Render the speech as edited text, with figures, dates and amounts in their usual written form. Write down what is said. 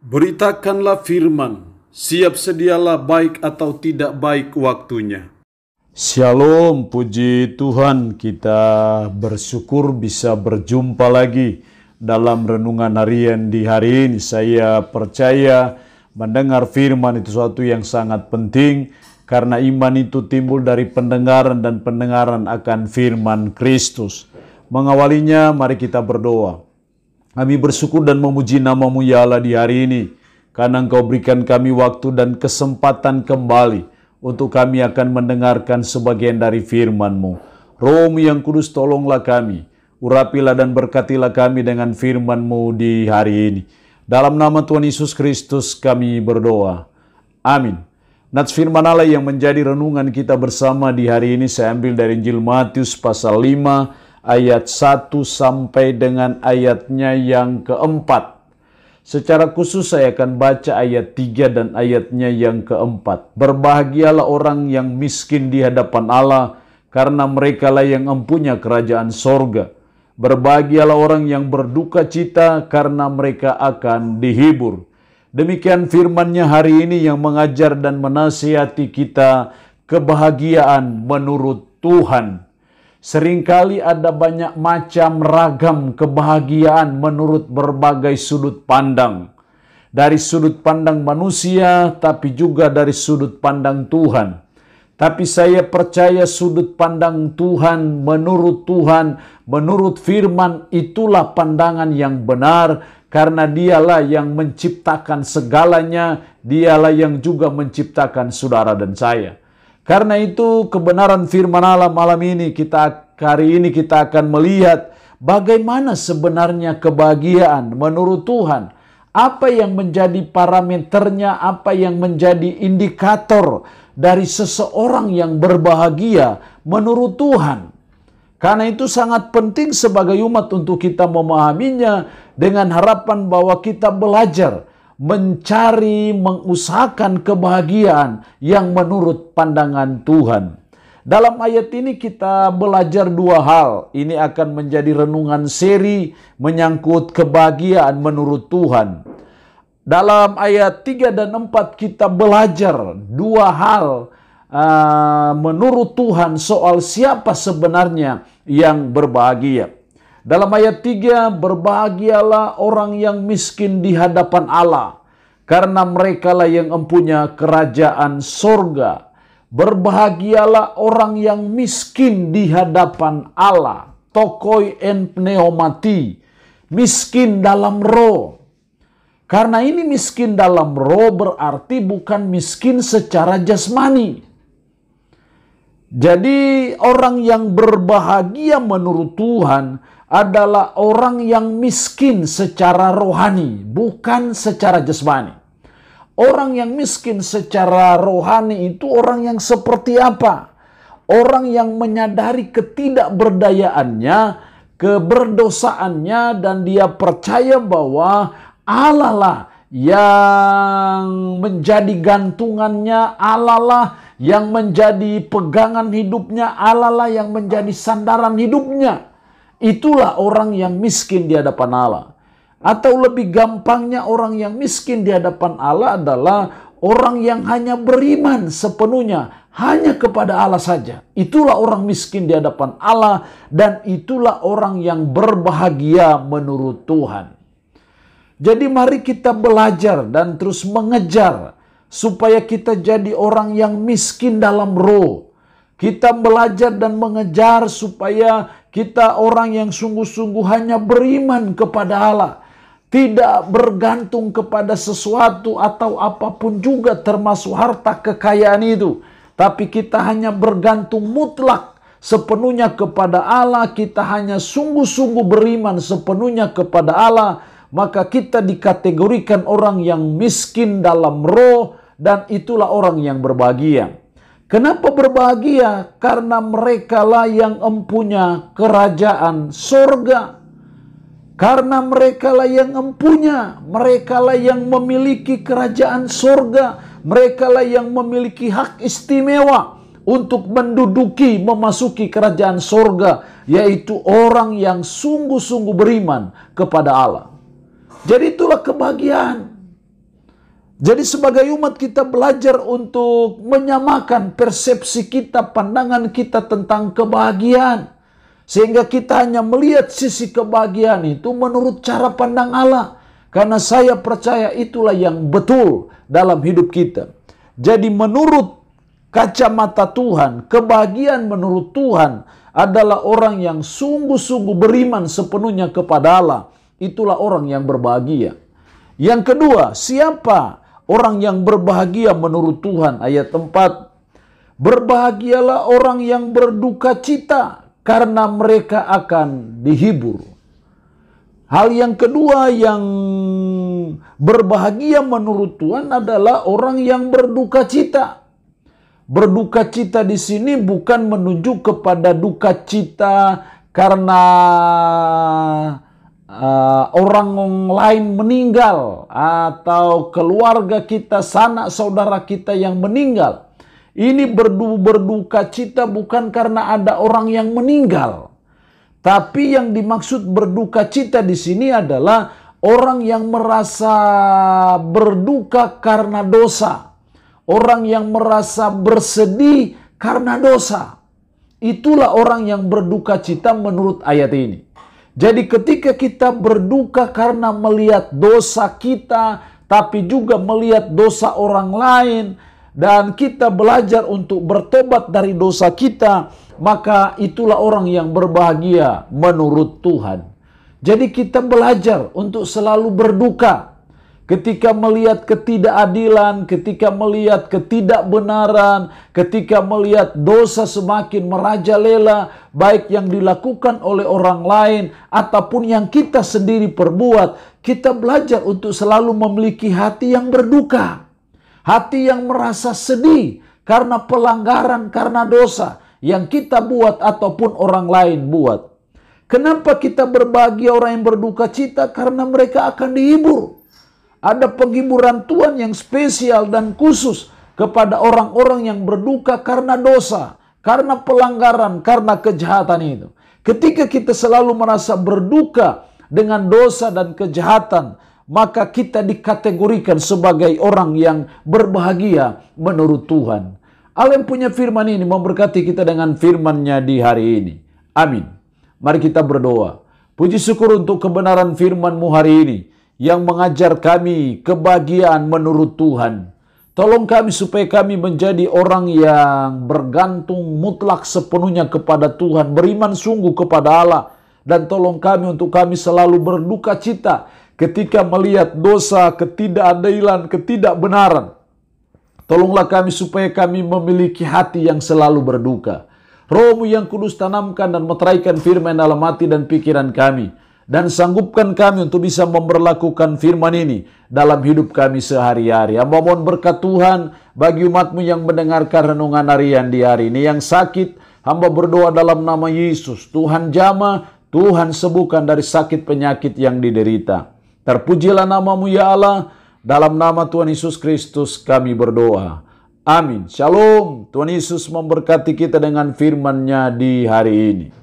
Beritakanlah firman, siap sedialah baik atau tidak baik waktunya. Shalom, puji Tuhan, kita bersyukur bisa berjumpa lagi dalam renungan harian di hari ini. Saya percaya mendengar firman itu sesuatu yang sangat penting, karena iman itu timbul dari pendengaran dan pendengaran akan firman Kristus. Mengawalinya, mari kita berdoa. Kami bersyukur dan memuji nama-Mu ya Allah di hari ini, karena Engkau berikan kami waktu dan kesempatan kembali untuk kami akan mendengarkan sebagian dari firman-Mu. Roh-Mu yang kudus, tolonglah kami, urapilah dan berkatilah kami dengan firman-Mu di hari ini. Dalam nama Tuhan Yesus Kristus kami berdoa. Amin. Nats firman Allah yang menjadi renungan kita bersama di hari ini saya ambil dari Injil Matius pasal 5 ayat 1 sampai dengan ayatnya yang keempat. Secara khusus saya akan baca ayat 3 dan ayatnya yang keempat. Berbahagialah orang yang miskin di hadapan Allah, karena merekalah yang empunya kerajaan sorga. Berbahagialah orang yang berduka cita, karena mereka akan dihibur. Demikian firman-Nya hari ini yang mengajar dan menasihati kita kebahagiaan menurut Tuhan. Seringkali ada banyak macam ragam kebahagiaan menurut berbagai sudut pandang. Dari sudut pandang manusia, tapi juga dari sudut pandang Tuhan. Tapi saya percaya sudut pandang Tuhan, menurut firman, itulah pandangan yang benar, karena Dialah yang menciptakan segalanya, Dialah yang juga menciptakan saudara dan saya. Karena itu kebenaran firman Allah hari ini kita akan melihat bagaimana sebenarnya kebahagiaan menurut Tuhan. Apa yang menjadi parameternya, apa yang menjadi indikator dari seseorang yang berbahagia menurut Tuhan. Karena itu sangat penting sebagai umat untuk kita memahaminya dengan harapan bahwa kita belajar mencari, mengusahakan kebahagiaan yang menurut pandangan Tuhan. Dalam ayat ini kita belajar dua hal. Ini akan menjadi renungan seri menyangkut kebahagiaan menurut Tuhan. Dalam ayat 3 dan 4 kita belajar dua hal menurut Tuhan soal siapa sebenarnya yang berbahagia. Dalam ayat 3, berbahagialah orang yang miskin di hadapan Allah, karena merekalah yang empunya kerajaan sorga. Berbahagialah orang yang miskin di hadapan Allah, tokoi en pneumati, miskin dalam roh. Karena ini miskin dalam roh berarti bukan miskin secara jasmani. Jadi orang yang berbahagia menurut Tuhan adalah orang yang miskin secara rohani, bukan secara jasmani. Orang yang miskin secara rohani itu orang yang seperti apa? Orang yang menyadari ketidakberdayaannya, keberdosaannya, dan dia percaya bahwa Allah lah yang menjadi gantungannya, Allah lah yang menjadi pegangan hidupnya, Allah lah yang menjadi sandaran hidupnya. Itulah orang yang miskin di hadapan Allah. Atau lebih gampangnya, orang yang miskin di hadapan Allah adalah orang yang hanya beriman sepenuhnya hanya kepada Allah saja. Itulah orang miskin di hadapan Allah, dan itulah orang yang berbahagia menurut Tuhan. Jadi mari kita belajar dan terus mengejar supaya kita jadi orang yang miskin dalam roh. Kita belajar dan mengejar supaya kita orang yang sungguh-sungguh hanya beriman kepada Allah. Tidak bergantung kepada sesuatu atau apapun juga, termasuk harta kekayaan itu. Tapi kita hanya bergantung mutlak sepenuhnya kepada Allah. Kita hanya sungguh-sungguh beriman sepenuhnya kepada Allah. Maka kita dikategorikan orang yang miskin dalam roh, dan itulah orang yang berbahagia. Kenapa berbahagia? Karena merekalah yang empunya kerajaan sorga. Karena merekalah yang empunya, merekalah yang memiliki kerajaan sorga, merekalah yang memiliki hak istimewa untuk menduduki, memasuki kerajaan sorga, yaitu orang yang sungguh-sungguh beriman kepada Allah. Jadi itulah kebahagiaan. Jadi sebagai umat kita belajar untuk menyamakan persepsi kita, pandangan kita tentang kebahagiaan. Sehingga kita hanya melihat sisi kebahagiaan itu menurut cara pandang Allah. Karena saya percaya itulah yang betul dalam hidup kita. Jadi menurut kacamata Tuhan, kebahagiaan menurut Tuhan adalah orang yang sungguh-sungguh beriman sepenuhnya kepada Allah. Itulah orang yang berbahagia. Yang kedua, siapa orang yang berbahagia menurut Tuhan? Ayat 4. Berbahagialah orang yang berduka cita, karena mereka akan dihibur. Hal yang kedua yang berbahagia menurut Tuhan adalah orang yang berduka cita. Berduka cita di sini bukan menunjuk kepada duka cita karena orang lain meninggal atau keluarga kita, sanak saudara kita yang meninggal. Ini berduka cita bukan karena ada orang yang meninggal. Tapi yang dimaksud berduka cita di sini adalah orang yang merasa berduka karena dosa. Orang yang merasa bersedih karena dosa. Itulah orang yang berduka cita menurut ayat ini. Jadi ketika kita berduka karena melihat dosa kita, tapi juga melihat dosa orang lain, dan kita belajar untuk bertobat dari dosa kita, maka itulah orang yang berbahagia menurut Tuhan. Jadi kita belajar untuk selalu berduka ketika melihat ketidakadilan, ketika melihat ketidakbenaran, ketika melihat dosa semakin merajalela, baik yang dilakukan oleh orang lain ataupun yang kita sendiri perbuat. Kita belajar untuk selalu memiliki hati yang berduka. Hati yang merasa sedih karena pelanggaran, karena dosa yang kita buat ataupun orang lain buat. Kenapa kita berbahagia orang yang berduka cita? Karena mereka akan dihibur. Ada penghiburan Tuhan yang spesial dan khusus kepada orang-orang yang berduka karena dosa, karena pelanggaran, karena kejahatan itu. Ketika kita selalu merasa berduka dengan dosa dan kejahatan, maka kita dikategorikan sebagai orang yang berbahagia menurut Tuhan. Allah yang punya firman ini memberkati kita dengan firman-Nya di hari ini. Amin. Mari kita berdoa. Puji syukur untuk kebenaran firman-Mu hari ini yang mengajar kami kebahagiaan menurut Tuhan. Tolong kami supaya kami menjadi orang yang bergantung mutlak sepenuhnya kepada Tuhan, beriman sungguh kepada Allah, dan tolong kami untuk kami selalu berduka cita ketika melihat dosa, ketidakadilan, ketidakbenaran. Tolonglah kami supaya kami memiliki hati yang selalu berduka. Roh-Mu yang kudus tanamkan dan meteraikan firman dalam hati dan pikiran kami. Dan sanggupkan kami untuk bisa memberlakukan firman ini dalam hidup kami sehari-hari. Hamba mohon berkat Tuhan bagi umat-Mu yang mendengarkan renungan harian di hari ini. Yang sakit, hamba berdoa dalam nama Yesus. Tuhan jamah, Tuhan sembuhkan dari sakit penyakit yang diderita. Terpujilah nama-Mu ya Allah. Dalam nama Tuhan Yesus Kristus kami berdoa. Amin. Shalom. Tuhan Yesus memberkati kita dengan firman-Nya di hari ini.